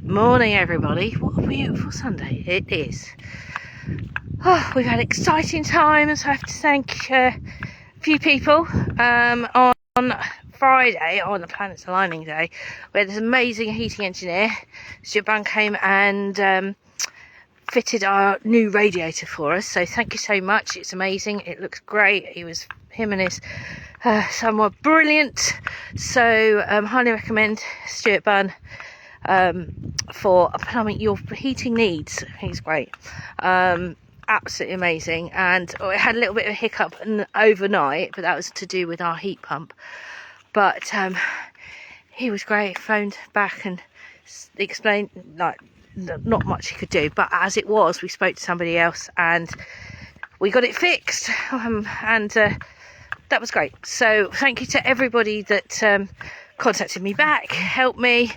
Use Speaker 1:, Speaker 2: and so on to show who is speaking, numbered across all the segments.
Speaker 1: Morning everybody. What a beautiful Sunday it is. We've had exciting times. I have to thank a few people on Friday, on the Planets Aligning Day. We had this amazing heating engineer, Stuart Bunn, came and fitted our new radiator for us, so thank you so much. It's amazing, it looks great. Him and his son were brilliant, so highly recommend Stuart Bunn for plumbing your heating needs. He's great, absolutely amazing. And it had a little bit of a hiccup overnight, but that was to do with our heat pump. But he was great, phoned back and explained like not much he could do, but as it was, we spoke to somebody else and we got it fixed, and that was great. So thank you to everybody that contacted me back, helped me,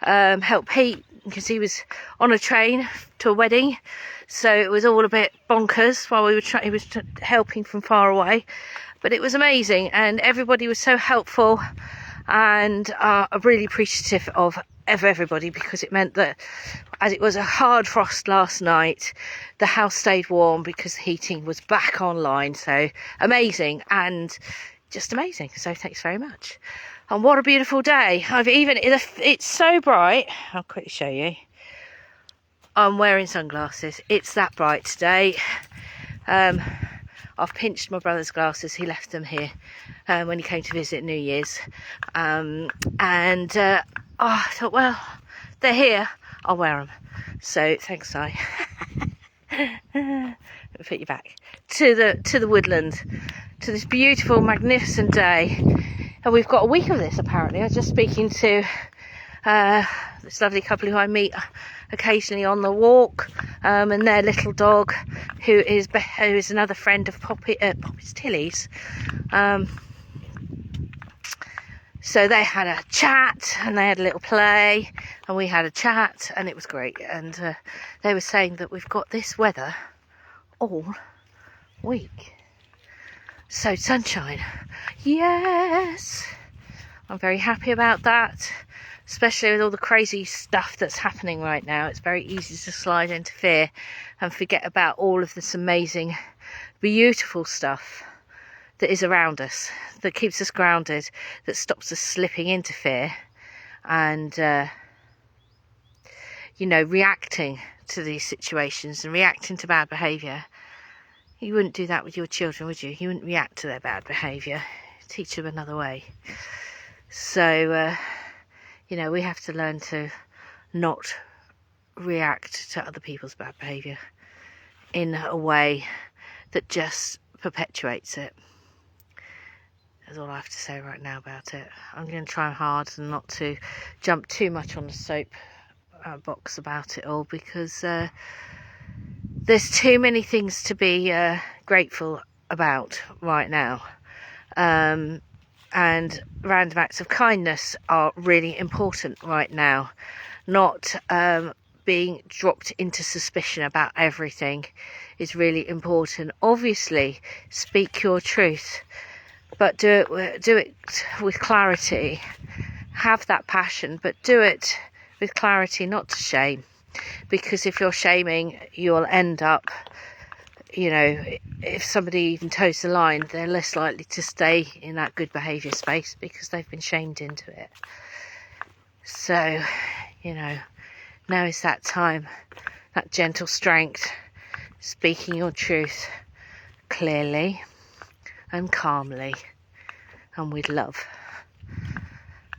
Speaker 1: help Pete, because he was on a train to a wedding, so it was all a bit bonkers while he was helping from far away, but it was amazing and everybody was so helpful, and I'm really appreciative of everybody, because it meant that as it was a hard frost last night, the house stayed warm because the heating was back online. So amazing, and just amazing. So thanks very much. And what a beautiful day. It's so bright. I'll quickly show you. I'm wearing sunglasses. It's that bright today. I've pinched my brother's glasses. He left them here when he came to visit New Year's. I thought, well, they're here, I'll wear them. So thanks, Si. Put you back to the woodland, to this beautiful, magnificent day. And we've got a week of this apparently. I was just speaking to this lovely couple who I meet occasionally on the walk, and their little dog, who is another friend of Poppy's Tilly's. So they had a chat and they had a little play and we had a chat and it was great. And they were saying that we've got this weather all week. So sunshine. Yes. I'm very happy about that, especially with all the crazy stuff that's happening right now. It's very easy to slide into fear and forget about all of this amazing, beautiful stuff that is around us, that keeps us grounded, that stops us slipping into fear and reacting to these situations and reacting to bad behaviour. You wouldn't do that with your children, would you? You wouldn't react to their bad behaviour. Teach them another way. So we have to learn to not react to other people's bad behaviour in a way that just perpetuates it. That's all I have to say right now about it. I'm going to try hard and not to jump too much on the soap box about it all, because there's too many things to be grateful about right now. And random acts of kindness are really important right now. Not being dropped into suspicion about everything is really important. Obviously, speak your truth, but do it with clarity. Have that passion, but do it with clarity, not to shame. Because if you're shaming, you'll end up, if somebody even toes the line, they're less likely to stay in that good behaviour space because they've been shamed into it. So, now is that time, that gentle strength, speaking your truth clearly and calmly and with love,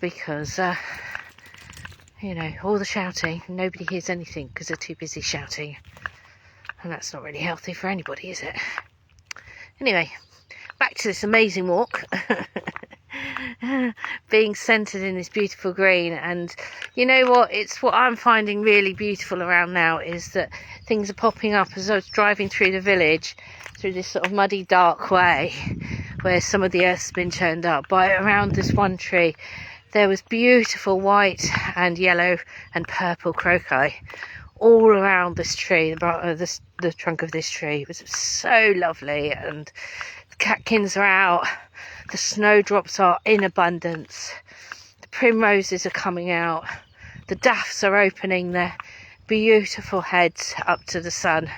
Speaker 1: because all the shouting, nobody hears anything because they're too busy shouting, and that's not really healthy for anybody, is it? Anyway, back to this amazing walk. Being centered in this beautiful green. And you know what, it's what I'm finding really beautiful around now is that things are popping up. As I was driving through the village, through this sort of muddy, dark way where some of the earth's been churned up, by around this one tree there was beautiful white and yellow and purple crocus all around this tree, the trunk of this tree. It was so lovely, and the catkins are out, the snowdrops are in abundance, the primroses are coming out, The daffs are opening their beautiful heads up to the sun.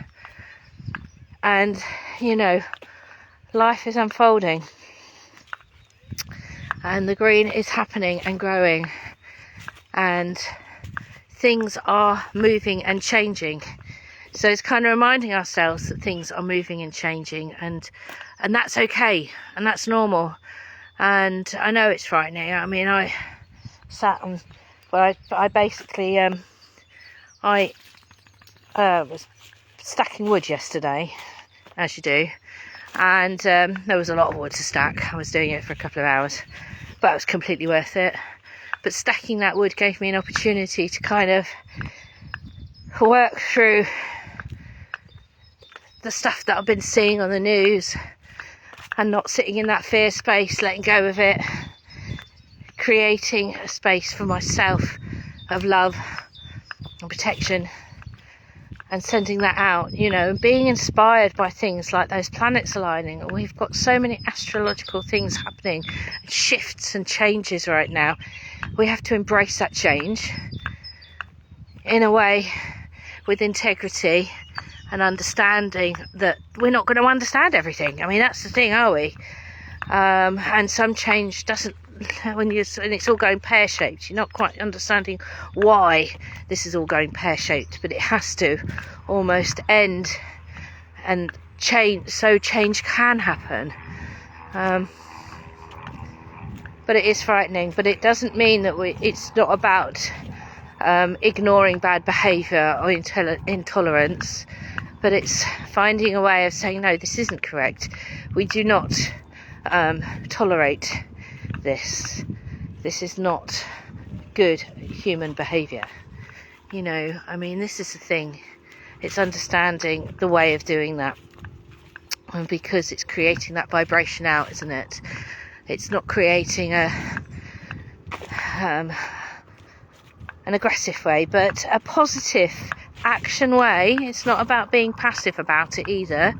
Speaker 1: And, you know, life is unfolding. And the green is happening and growing. And things are moving and changing. So it's kind of reminding ourselves that things are moving and changing. And that's okay. And that's normal. And I know it's frightening. I mean, I sat on... Well, I basically... I was stacking wood yesterday, as you do, and there was a lot of wood to stack. I was doing it for a couple of hours, but it was completely worth it. But stacking that wood gave me an opportunity to kind of work through the stuff that I've been seeing on the news and not sitting in that fear space, letting go of it, creating a space for myself of love and protection, and sending that out, you know, and being inspired by things like those planets aligning. We've got so many astrological things happening, shifts and changes right now. We have to embrace that change in a way with integrity and understanding that we're not going to understand everything. I mean, that's the thing, are we? And some change doesn't, when it's all going pear-shaped, you're not quite understanding why this is all going pear-shaped, but it has to almost end and change, so change can happen. But it is frightening, but it doesn't mean that it's not about ignoring bad behaviour or intolerance, but it's finding a way of saying, no, this isn't correct. We do not tolerate this. This is not good human behaviour. You know, I mean, this is the thing. It's understanding the way of doing that. And because it's creating that vibration out, isn't it? It's not creating an aggressive way, but a positive action way. It's not about being passive about it either.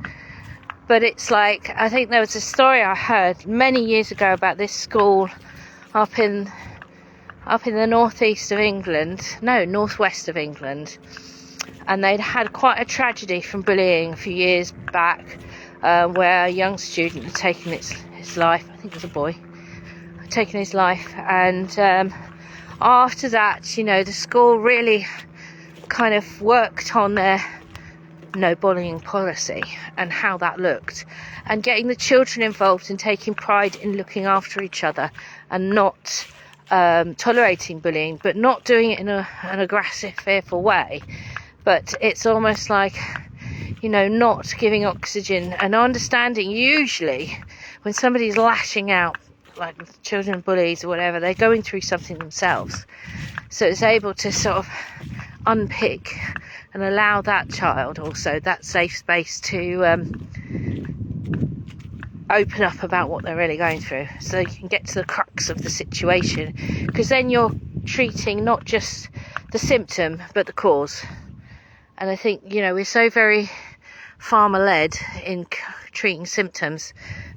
Speaker 1: But it's like, I think there was a story I heard many years ago about this school up in the northwest of England, and they'd had quite a tragedy from bullying a few years back, where a young student had taken his life. I think it was a boy, had taken his life, and after that, you know, the school really kind of worked on their no bullying policy and how that looked, and getting the children involved and taking pride in looking after each other and not tolerating bullying, but not doing it in an aggressive, fearful way. But it's almost like, you know, not giving oxygen and understanding. Usually when somebody's lashing out, like children bullies or whatever, they're going through something themselves, so it's able to sort of unpick and allow that child also that safe space to open up about what they're really going through, so you can get to the crux of the situation, because then you're treating not just the symptom but the cause. And I think, you know, we're so very pharma led in treating symptoms,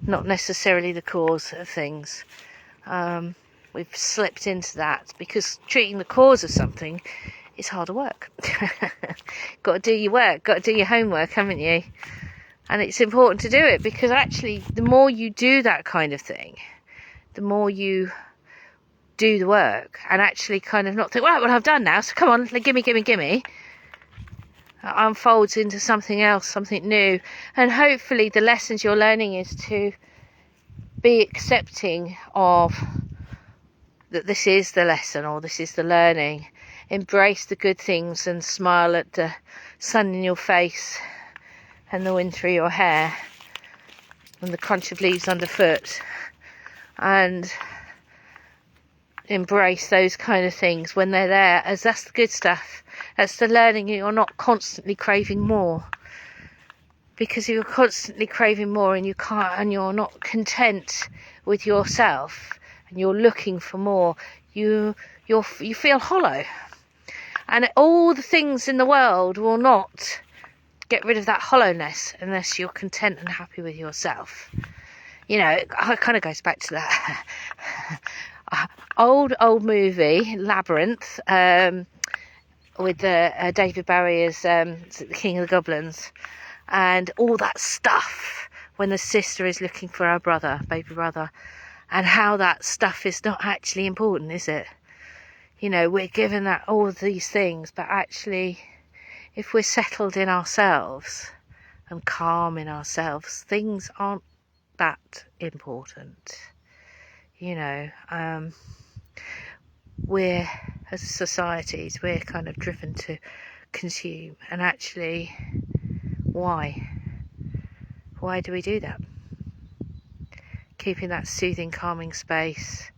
Speaker 1: not necessarily the cause of things. We've slipped into that, because treating the cause of something is harder work. Got to do your work, got to do your homework, haven't you? And it's important to do it, because actually the more you do that kind of thing, the more you do the work and actually kind of not think, right, well, I've done now, so come on, gimme, unfolds into something else, something new. And hopefully the lessons you're learning is to be accepting of that this is the lesson, or this is the learning. Embrace the good things and smile at the sun in your face and the wind through your hair and the crunch of leaves underfoot, and embrace those kind of things when they're there, as that's the good stuff. That's the learning. You're not constantly craving more, because if you're constantly craving more and you can't, and you're not content with yourself and you're looking for more, you feel hollow. And all the things in the world will not get rid of that hollowness unless you're content and happy with yourself. You know, it kind of goes back to that. old movie, Labyrinth, with David Bowie as the King of the Goblins, and all that stuff when the sister is looking for her brother, baby brother, and how that stuff is not actually important, is it? You know, we're given that all of these things, but actually, if we're settled in ourselves and calm in ourselves, things aren't that important. You know, we're, as societies, we're kind of driven to consume, and actually, why do we do that? Keeping that soothing, calming space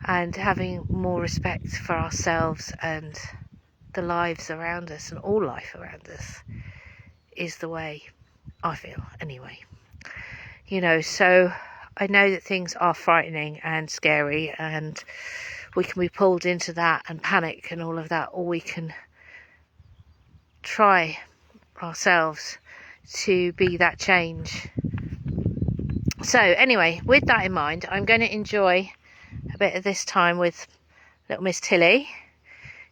Speaker 1: and having more respect for ourselves and the lives around us, and all life around us, is the way I feel anyway. You know, so I know that things are frightening and scary, and we can be pulled into that and panic and all of that, or we can try ourselves to be that change. So anyway, with that in mind, I'm going to enjoy a bit of this time with little Miss Tilly.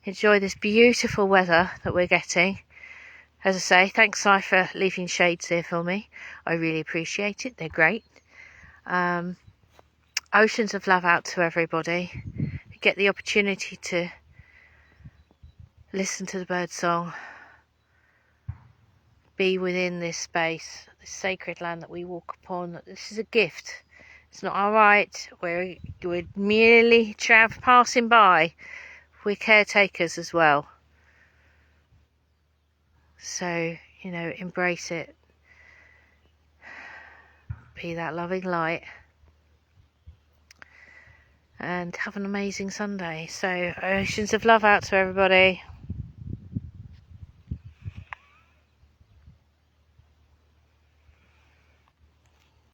Speaker 1: Enjoy this beautiful weather that we're getting. As I say, thanks, Si, for leaving shades here for me. I really appreciate it. They're great. Oceans of love out to everybody. Get the opportunity to listen to the bird song. Be within this space, this sacred land that we walk upon. This is a gift. It's not our right. We're merely passing by. We're caretakers as well. So, you know, embrace it. Be that loving light. And have an amazing Sunday. So, oceans of love out to everybody.